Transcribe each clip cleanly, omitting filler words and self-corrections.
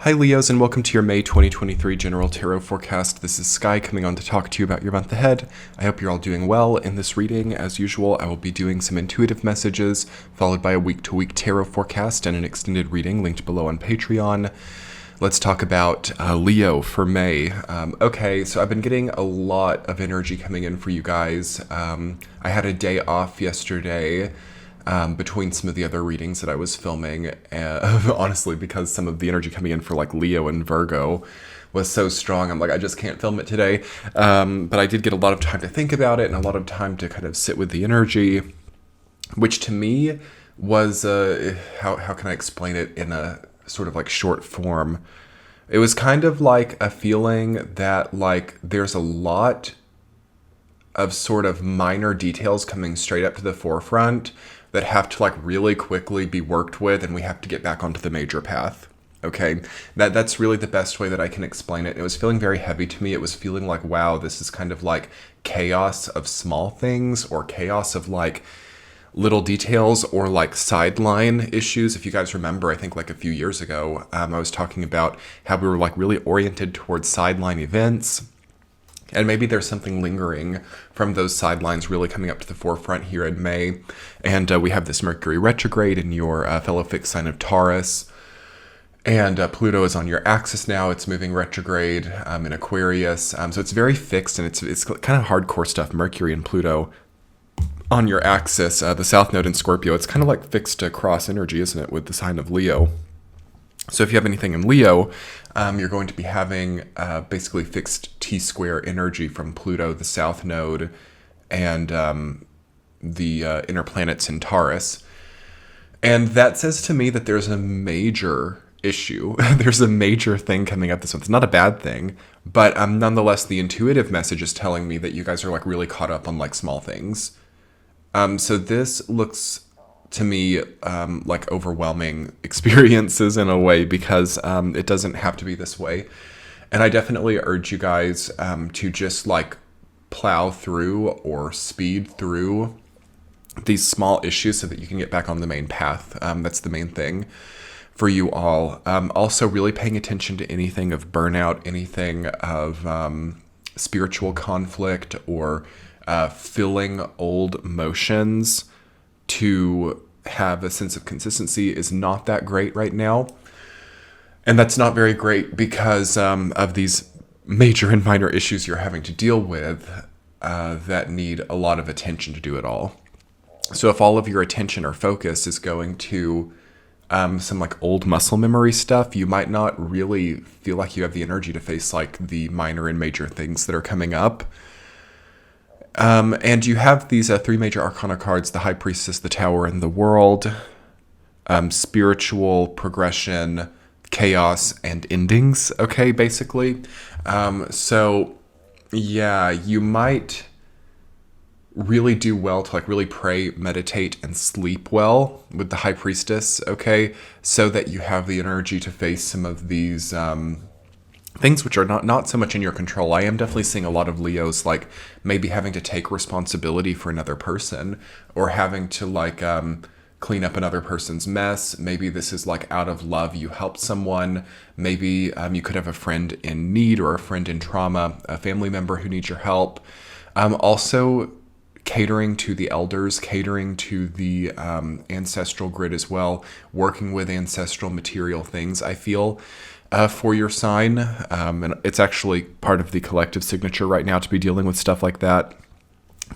Hi Leos, and welcome to your May 2023 General Tarot Forecast. This is Sky coming on to talk to you about your month ahead. I hope you're all doing well. In this reading, as usual, I will be doing some intuitive messages, followed by a week-to-week tarot forecast and an extended reading linked below on Patreon. Let's talk about Leo for May. Okay, so I've been getting a lot of energy coming in for you guys. I had a day off yesterday between some of the other readings that I was filming, honestly, because some of the energy coming in for like Leo and Virgo was so strong. I'm like, I just can't film it today. But I did get a lot of time to think about it and a lot of time to kind of sit with the energy, which to me was, how can I explain it in a sort of like short form? It was kind of like a feeling that like there's a lot of sort of minor details coming straight up to the forefront that have to like really quickly be worked with, and we have to get back onto the major path. Okay, that's really the best way that I can explain it. It was feeling very heavy to me. It was feeling like, wow, this is kind of like chaos of small things, or chaos of like little details, or like sideline issues. If you guys remember, I think like a few years ago, I was talking about how we were like really oriented towards sideline events. And maybe there's something lingering from those sidelines really coming up to the forefront here in May. And we have this Mercury retrograde in your fellow fixed sign of Taurus. And Pluto is on your axis now. It's moving retrograde in Aquarius. So it's very fixed, and it's kind of hardcore stuff. Mercury and Pluto on your axis. The South Node in Scorpio, it's kind of like fixed cross energy, isn't it, with the sign of Leo? So if you have anything in Leo, you're going to be having basically fixed T-square energy from Pluto, the South Node, and the inner planets in Taurus. And that says to me that there's a major issue. There's a major thing coming up this month. It's not a bad thing, but nonetheless, the intuitive message is telling me that you guys are like really caught up on like small things. So this looks to me like overwhelming experiences in a way, because it doesn't have to be this way. And I definitely urge you guys to just like plow through or speed through these small issues so that you can get back on the main path. That's the main thing for you all. Also really paying attention to anything of burnout, anything of spiritual conflict, or filling old motions to have a sense of consistency is not that great right now. And that's not very great because of these major and minor issues you're having to deal with that need a lot of attention to do it all. So if all of your attention or focus is going to some like old muscle memory stuff, you might not really feel like you have the energy to face like the minor and major things that are coming up. And you have these three major arcana cards: the High Priestess, the Tower, and the World. Spiritual progression, chaos, and endings, okay, basically. So, yeah, you might really do well to like really pray, meditate, and sleep well with the High Priestess, okay? So that you have the energy to face some of these things which are not so much in your control. I am definitely seeing a lot of Leos like maybe having to take responsibility for another person, or having to like clean up another person's mess. Maybe this is like out of love, you helped someone. Maybe you could have a friend in need, or a friend in trauma, a family member who needs your help. Also catering to the elders, catering to the ancestral grid as well, working with ancestral material things, I feel. For your sign, and it's actually part of the collective signature right now to be dealing with stuff like that.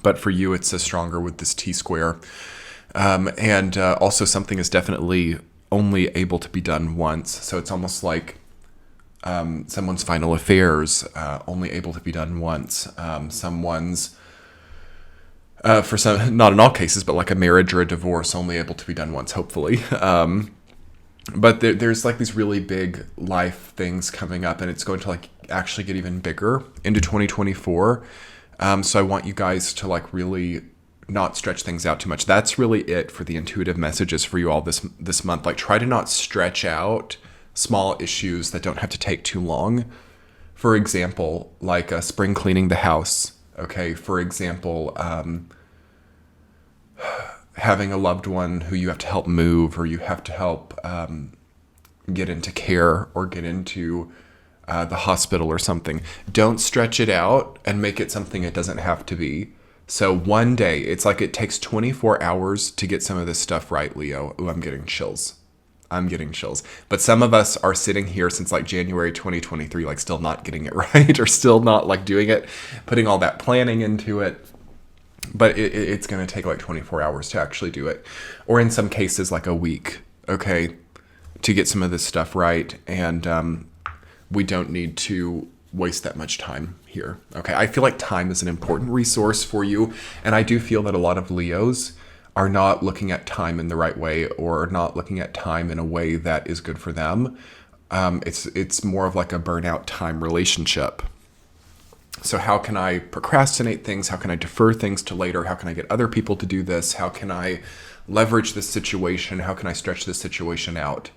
But for you, it's stronger with this T-square. And also something is definitely only able to be done once. So it's almost like someone's final affairs only able to be done once. Someone's, for some, not in all cases, but like a marriage or a divorce only able to be done once, hopefully. But there's like these really big life things coming up, and it's going to like actually get even bigger into 2024. So I want you guys to like really not stretch things out too much. That's really it for the intuitive messages for you all this month. Like, try to not stretch out small issues that don't have to take too long. For example, like spring cleaning the house. Okay, for example, having a loved one who you have to help move, or you have to help get into care or get into the hospital or something. Don't stretch it out and make it something it doesn't have to be. So one day, it's like it takes 24 hours to get some of this stuff right, Leo. Ooh, I'm getting chills. I'm getting chills. But some of us are sitting here since like January 2023, like still not getting it right, or still not like doing it, putting all that planning into it. But it's going to take like 24 hours to actually do it. Or in some cases, like a week, okay, to get some of this stuff right. And we don't need to waste that much time here. Okay, I feel like time is an important resource for you. And I do feel that a lot of Leos are not looking at time in the right way, or not looking at time in a way that is good for them. It's more of like a burnout time relationship. So how can I procrastinate things? How can I defer things to later? How can I get other people to do this? How can I leverage this situation? How can I stretch this situation out?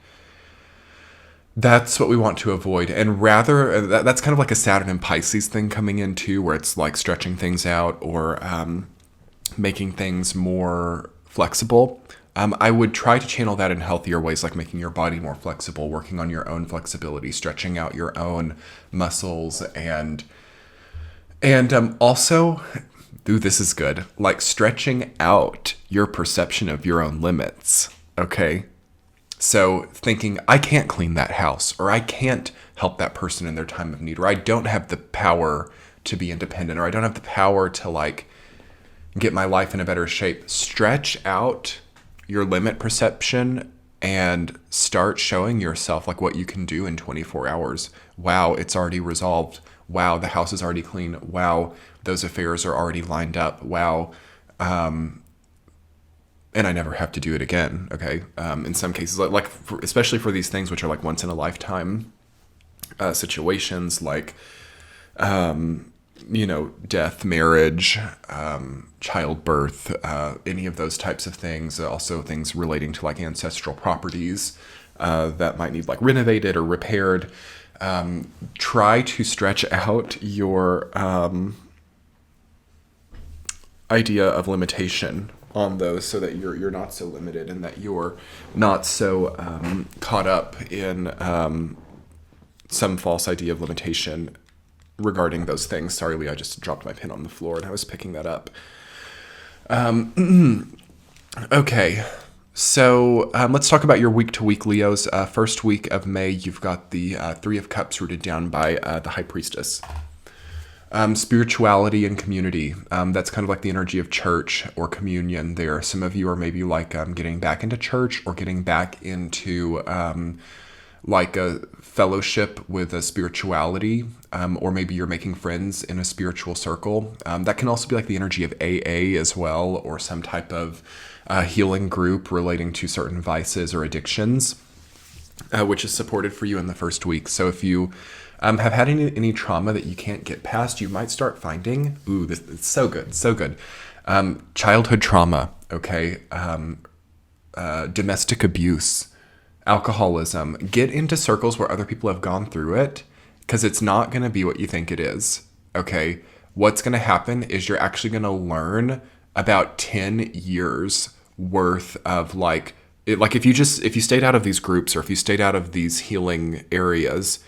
That's what we want to avoid. And rather, that's kind of like a Saturn and Pisces thing coming in too, where it's like stretching things out, or making things more flexible. I would try to channel that in healthier ways, like making your body more flexible, working on your own flexibility, stretching out your own muscles, and also, ooh, this is good, like stretching out your perception of your own limits. Okay. So thinking, I can't clean that house, or I can't help that person in their time of need, or I don't have the power to be independent, or I don't have the power to like get my life in a better shape. Stretch out your limit perception and start showing yourself like what you can do in 24 hours. Wow, it's already resolved. Wow, the house is already clean. Wow, those affairs are already lined up. Wow. And I never have to do it again. Okay. In some cases, especially for these things, which are like once in a lifetime situations, like, death, marriage, childbirth, any of those types of things. Also things relating to like ancestral properties that might need like renovated or repaired. Try to stretch out your idea of limitation on those, so that you're not so limited, and that you're not so caught up in some false idea of limitation regarding those things. Sorry, Lee, I just dropped my pen on the floor and I was picking that up. Okay, so let's talk about your week-to-week Leos. First week of May, you've got the Three of Cups rooted down by the High Priestess. Spirituality and community. That's kind of like the energy of church or communion there. Some of you are maybe like getting back into church, or getting back into like a fellowship with a spirituality, or maybe you're making friends in a spiritual circle. That can also be like the energy of AA as well, or some type of healing group relating to certain vices or addictions, which is supported for you in the first week. So if you have had any trauma that you can't get past, you might start finding, ooh, this is so good, so good. Childhood trauma, okay, domestic abuse, alcoholism. Get into circles where other people have gone through it, because it's not going to be what you think it is, okay? What's going to happen is you're actually going to learn about 10 years worth of like if you stayed out of these groups, or if you stayed out of these healing areas,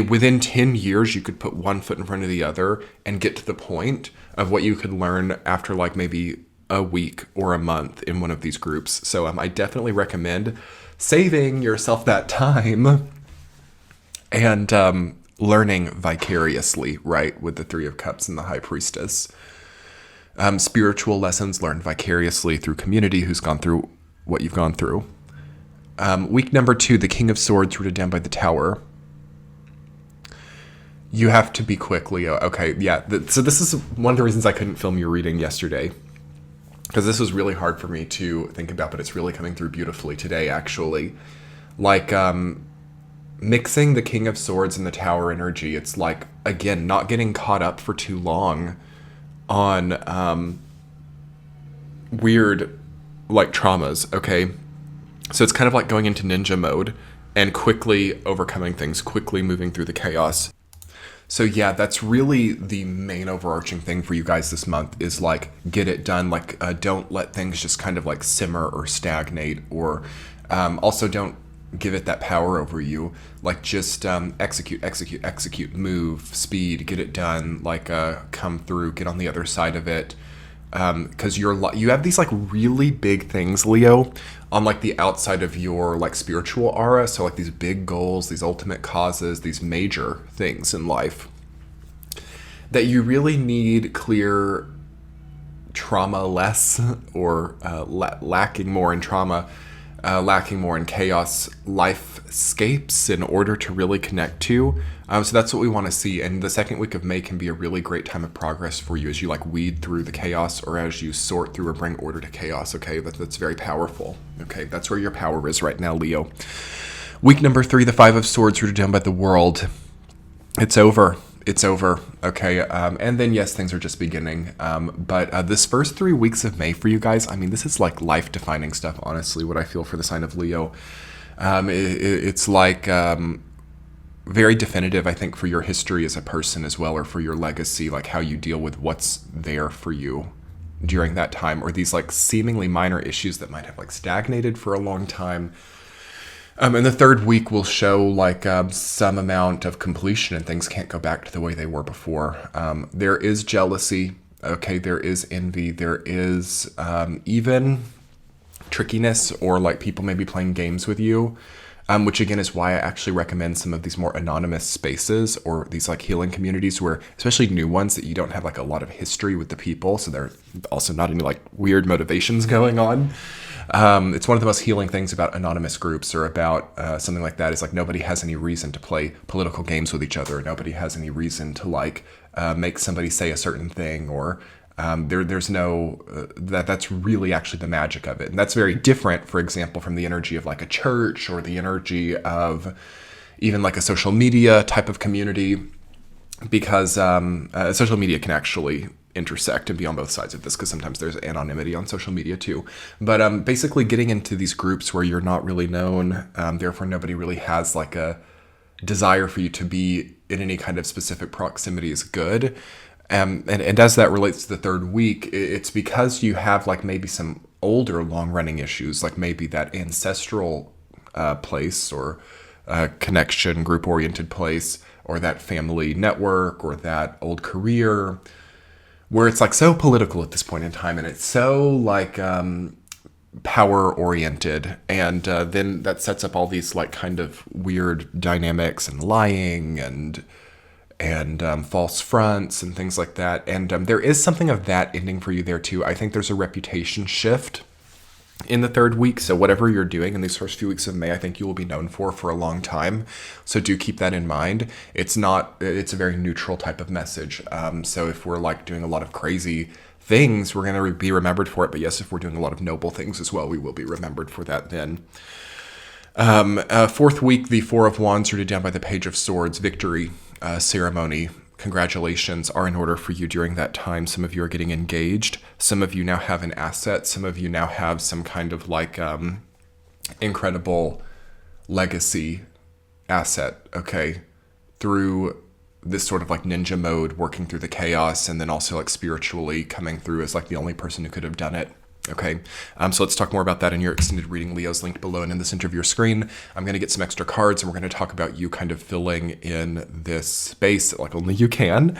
within 10 years, you could put one foot in front of the other and get to the point of what you could learn after like maybe a week or a month in one of these groups. So I definitely recommend saving yourself that time and learning vicariously, right, with the Three of Cups and the High Priestess. Spiritual lessons learned vicariously through community who's gone through what you've gone through. Week number 2, the King of Swords rooted down by the Tower. You have to be quick, Leo. Okay, yeah. So this is one of the reasons I couldn't film your reading yesterday, because this was really hard for me to think about, but it's really coming through beautifully today, actually. Like, mixing the King of Swords and the Tower energy, it's like, again, not getting caught up for too long on weird, like, traumas, okay? So it's kind of like going into ninja mode and quickly overcoming things, quickly moving through the chaos. So yeah, that's really the main overarching thing for you guys this month, is like, get it done. Like, don't let things just kind of like simmer or stagnate, or also don't give it that power over you. Like just execute, move, speed, get it done. Like come through, get on the other side of it. Because you have these like really big things, Leo, on like the outside of your like spiritual aura. So like these big goals, these ultimate causes, these major things in life that you really need clear trauma less, or lacking more in trauma, lacking more in chaos lifescapes in order to really connect to. So that's what we want to see. And the second week of May can be a really great time of progress for you as you like weed through the chaos, or as you sort through or bring order to chaos. Okay, that's very powerful. Okay, that's where your power is right now, Leo. Week number 3, the 5 of Swords rooted down by the world. It's over. It's over. Okay. And then, yes, things are just beginning. But this first 3 weeks of May for you guys, I mean, this is like life defining stuff, honestly, what I feel for the sign of Leo. It's like very definitive, I think, for your history as a person as well, or for your legacy, like how you deal with what's there for you during that time, or these like seemingly minor issues that might have like stagnated for a long time. And the third week will show like some amount of completion, and things can't go back to the way they were before. There is jealousy. Okay, there is envy. There is even trickiness, or like people maybe playing games with you, which again is why I actually recommend some of these more anonymous spaces, or these like healing communities where, especially new ones that you don't have like a lot of history with the people, so there are also not any like weird motivations going on. It's one of the most healing things about anonymous groups, or about something like that, is like nobody has any reason to play political games with each other. Nobody has any reason to like make somebody say a certain thing, or there's no that's really actually the magic of it. And that's very different, for example, from the energy of like a church, or the energy of even like a social media type of community, because social media can actually intersect and be on both sides of this, because sometimes there's anonymity on social media too. But basically getting into these groups where you're not really known, therefore nobody really has like a desire for you to be in any kind of specific proximity, is good. And as that relates to the third week, it's because you have like maybe some older long-running issues, like maybe that ancestral place, or connection, group-oriented place, or that family network, or that old career, where it's like so political at this point in time, and it's so like power oriented, and then that sets up all these like kind of weird dynamics, and lying, and false fronts and things like that. And there is something of that ending for you there too. I think there's a reputation shift in the third week. So whatever you're doing in these first few weeks of May, I think you will be known for a long time. So do keep that in mind. It's a very neutral type of message. So if we're like doing a lot of crazy things, we're going to be remembered for it. But yes, if we're doing a lot of noble things as well, we will be remembered for that then. Fourth week, the 4 of Wands rooted down by the Page of Swords, victory, ceremony, congratulations are in order for you during that time. Some of you are getting engaged. Some of you now have an asset. Some of you now have some kind of like incredible legacy asset, okay, through this sort of like ninja mode, working through the chaos, and then also like spiritually coming through as like the only person who could have done it. Okay, so let's talk more about that in your extended reading, Leo's linked below and in the center of your screen. I'm going to get some extra cards, and we're going to talk about you kind of filling in this space like only you can.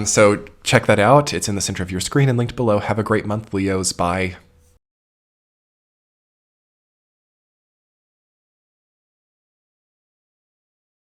So check that out. It's in the center of your screen and linked below. Have a great month, Leos. Bye.